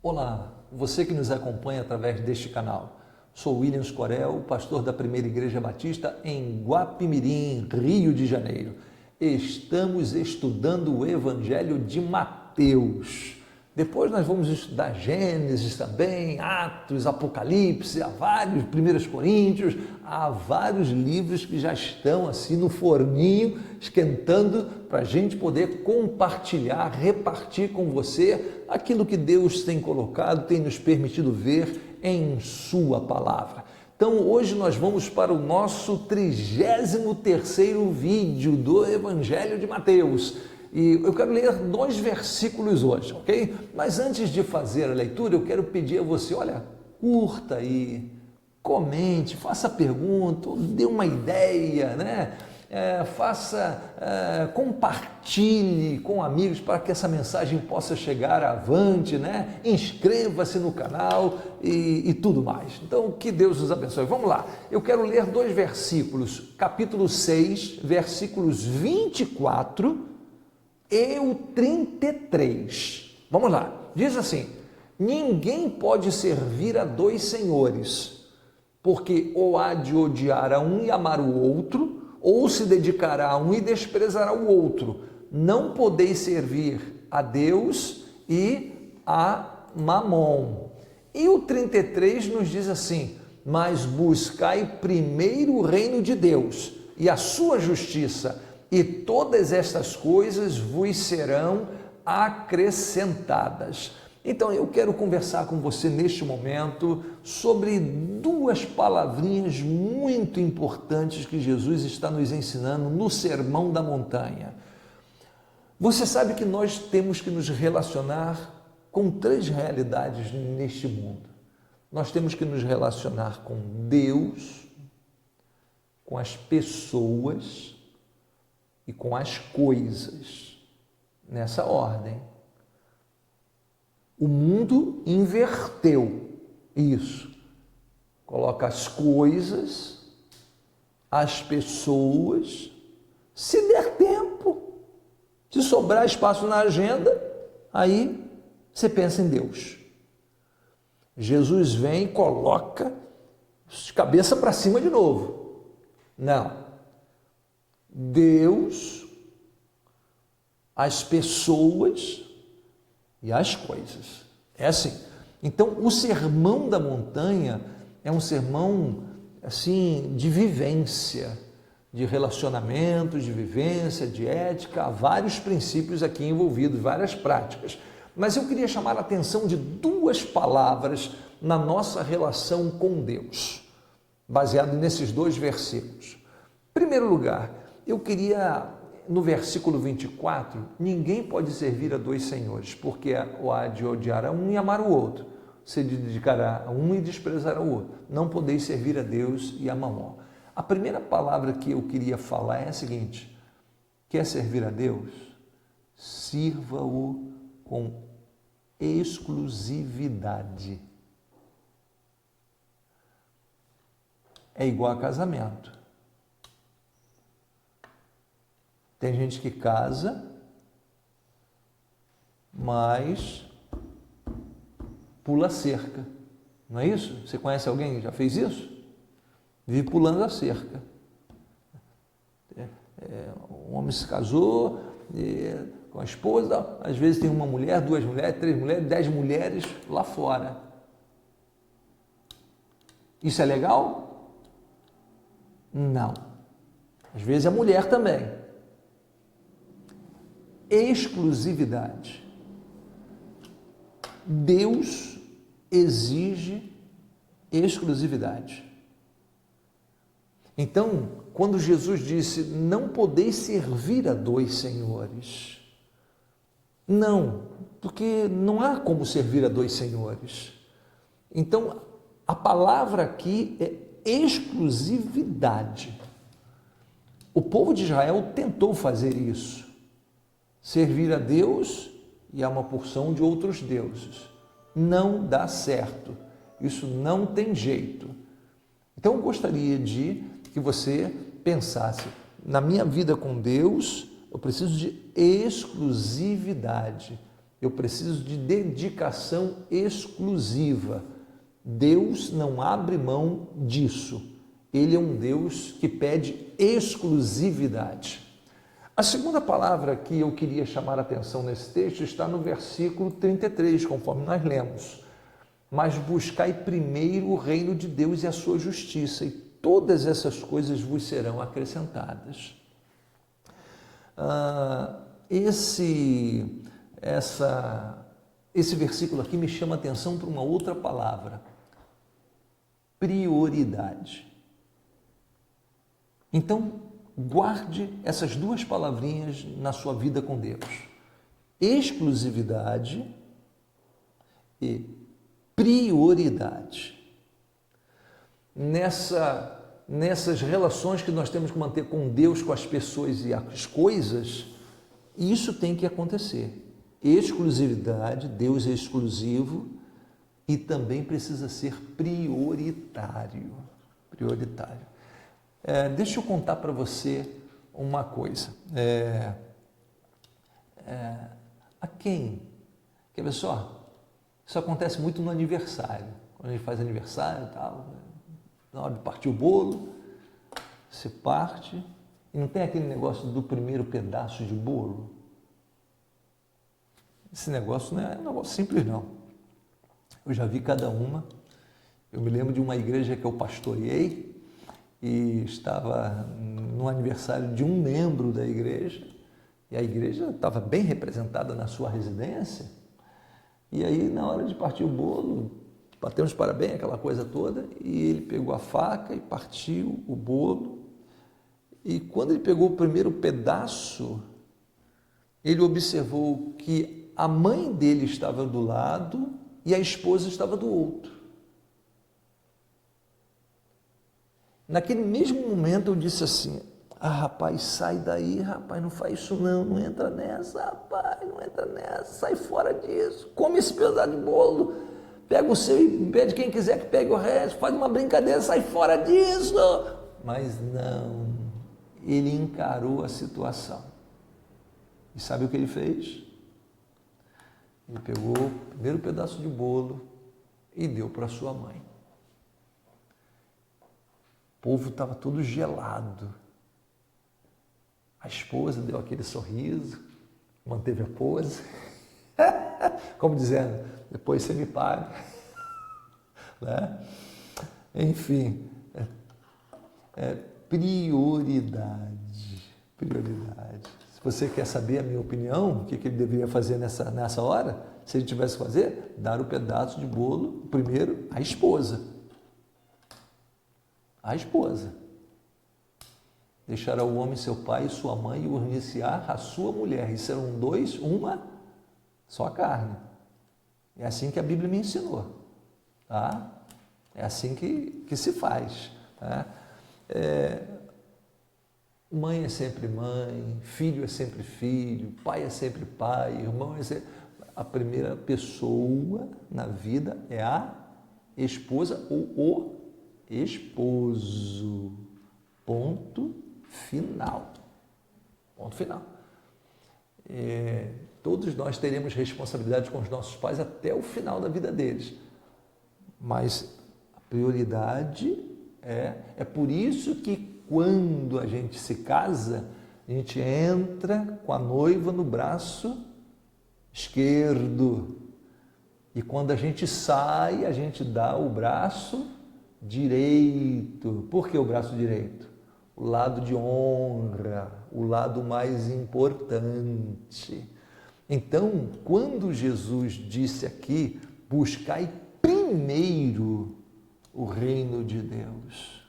Olá, você que nos acompanha através deste canal. Sou William Scorel, pastor da Primeira Igreja Batista em Guapimirim, Rio de Janeiro. Estamos estudando o Evangelho de Mateus. Depois nós vamos estudar Gênesis também, Atos, Apocalipse, há vários, 1 Coríntios, há vários livros que já estão assim no forninho, esquentando para a gente poder compartilhar, repartir com você aquilo que Deus tem colocado, tem nos permitido ver em sua palavra. Então hoje nós vamos para o nosso 33º vídeo do Evangelho de Mateus. E eu quero ler 2 versículos hoje, ok? Mas antes de fazer a leitura, eu quero pedir a você, olha, curta aí, comente, faça pergunta, dê uma ideia, né? Compartilhe com amigos para que essa mensagem possa chegar avante, né? Inscreva-se no canal e tudo mais. Então, que Deus nos abençoe. Vamos lá, eu quero ler 2 versículos, capítulo 6, versículos 24 e o 33. Vamos lá, diz assim: ninguém pode servir a 2 senhores, porque ou há de odiar a um e amar o outro, ou se dedicará a um e desprezará o outro. Não podeis servir a Deus e a Mamon. E o 33 nos diz assim: mas buscai primeiro o reino de Deus e a sua justiça, e todas estas coisas vos serão acrescentadas. Então eu quero conversar com você neste momento sobre 2 palavrinhas muito importantes que Jesus está nos ensinando no Sermão da Montanha. Você sabe que nós temos que nos relacionar com 3 realidades neste mundo. Nós temos que nos relacionar com Deus, com as pessoas e com as coisas, nessa ordem. O mundo inverteu isso, coloca as coisas, as pessoas, se der tempo, se sobrar espaço na agenda, aí você pensa em Deus. Jesus vem e coloca de cabeça para cima de novo. Não. Deus, as pessoas e as coisas. É assim. Então, o Sermão da Montanha é um sermão assim de vivência, de relacionamento, de vivência, de ética, há vários princípios aqui envolvidos, várias práticas. Mas eu queria chamar a atenção de 2 palavras na nossa relação com Deus, baseado nesses 2 versículos. Em primeiro lugar, eu queria, no versículo 24, ninguém pode servir a 2 senhores, porque ou há de odiar a um e amar o outro, se dedicará a um e desprezará o outro. Não podeis servir a Deus e a Mamon. A primeira palavra que eu queria falar é a seguinte: quer servir a Deus? Sirva-o com exclusividade. É igual a casamento. Tem gente que casa, mas pula a cerca, não é isso? Você conhece alguém que já fez isso? Vive pulando a cerca. Um homem se casou com a esposa, às vezes tem uma mulher, 2 mulheres, 3 mulheres, 10 mulheres lá fora. Isso é legal? Não. Às vezes é mulher também. Exclusividade. Deus exige exclusividade. Então, quando Jesus disse: não podeis servir a 2 senhores, não, porque não há como servir a 2 senhores. Então, a palavra aqui é exclusividade. O povo de Israel tentou fazer isso, servir a Deus e a uma porção de outros deuses. Não dá certo, isso não tem jeito. Então eu gostaria de que você pensasse: na minha vida com Deus, eu preciso de exclusividade. Eu preciso de dedicação exclusiva. Deus não abre mão disso. Ele é um Deus que pede exclusividade. A segunda palavra que eu queria chamar a atenção nesse texto está no versículo 33, conforme nós lemos. Mas buscai primeiro o reino de Deus e a sua justiça, e todas essas coisas vos serão acrescentadas. Esse versículo aqui me chama a atenção para uma outra palavra: prioridade. Então, guarde essas duas palavrinhas na sua vida com Deus: exclusividade e prioridade. Nessas relações que nós temos que manter com Deus, com as pessoas e as coisas, isso tem que acontecer. Exclusividade, Deus é exclusivo, e também precisa ser prioritário. Prioritário. Deixa eu contar para você uma coisa. Quer ver só? Isso acontece muito no aniversário. Quando a gente faz aniversário e tal, na hora de partir o bolo, você parte e não tem aquele negócio do primeiro pedaço de bolo. Esse negócio não é um negócio simples, não. Eu já vi cada uma. Eu me lembro de uma igreja que eu pastoreei e estava no aniversário de um membro da igreja, e a igreja estava bem representada na sua residência. E aí, na hora de partir o bolo, batemos parabéns, aquela coisa toda, e ele pegou a faca e partiu o bolo. E quando ele pegou o primeiro pedaço, ele observou que a mãe dele estava do lado e a esposa estava do outro. Naquele mesmo momento eu disse assim: rapaz, sai daí, rapaz, não faz isso não entra nessa, rapaz, não entra nessa, sai fora disso, come esse pedaço de bolo, pega o seu e pede quem quiser que pegue o resto, faz uma brincadeira, sai fora disso. Mas não, ele encarou a situação. E sabe o que ele fez? Ele pegou o primeiro pedaço de bolo e deu para sua mãe. O povo estava todo gelado. A esposa deu aquele sorriso, manteve a pose, como dizendo: depois você me paga. Né? Enfim, prioridade. Se você quer saber a minha opinião, o que ele deveria fazer nessa hora, se ele tivesse que fazer, dar o pedaço de bolo primeiro à esposa. A esposa. Deixará o homem seu pai e sua mãe e unir-se-á a sua mulher. E serão dois, uma só carne. É assim que a Bíblia me ensinou. Tá? É assim que se faz. Tá? Mãe é sempre mãe, filho é sempre filho, pai é sempre pai, irmão é sempre... A primeira pessoa na vida é a esposa ou o esposo. Ponto final. Ponto final. Todos nós teremos responsabilidade com os nossos pais até o final da vida deles. Mas a prioridade é por isso que quando a gente se casa, a gente entra com a noiva no braço esquerdo. E quando a gente sai, a gente dá o braço direito. Por que o braço direito? O lado de honra, o lado mais importante. Então, quando Jesus disse aqui: buscai primeiro o reino de Deus,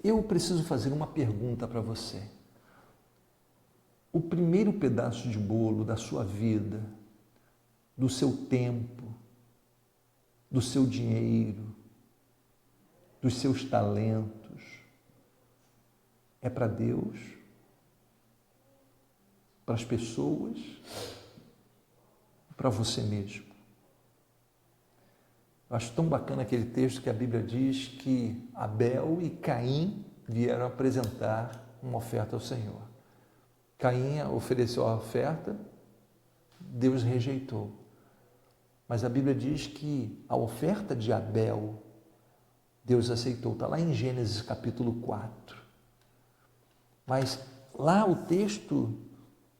eu preciso fazer uma pergunta para você. O primeiro pedaço de bolo da sua vida, do seu tempo, do seu dinheiro, dos seus talentos, é para Deus, para as pessoas, para você mesmo? Eu acho tão bacana aquele texto que a Bíblia diz que Abel e Caim vieram apresentar uma oferta ao Senhor. Caim ofereceu a oferta Deus rejeitou. Mas a Bíblia diz que a oferta de Abel, Deus aceitou. Está lá em Gênesis capítulo 4. Mas lá o texto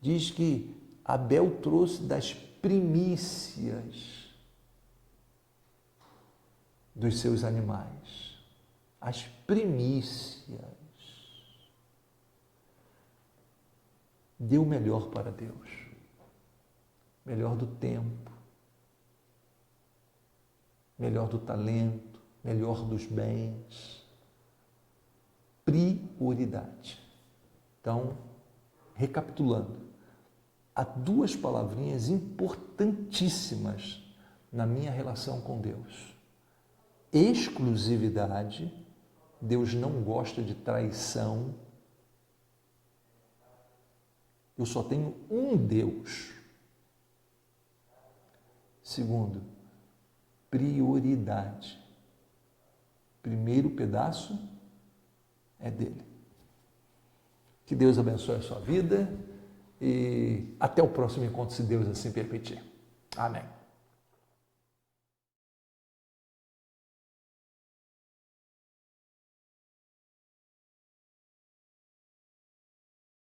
diz que Abel trouxe das primícias dos seus animais. As primícias. Deu o melhor para Deus. Melhor do tempo. Melhor do talento. Melhor dos bens. Prioridade. Então, recapitulando, há duas palavrinhas importantíssimas na minha relação com Deus. Exclusividade, Deus não gosta de traição. Eu só tenho um Deus. Segundo, prioridade. Primeiro pedaço é dele. Que Deus abençoe a sua vida e até o próximo encontro, se Deus assim permitir. Amém.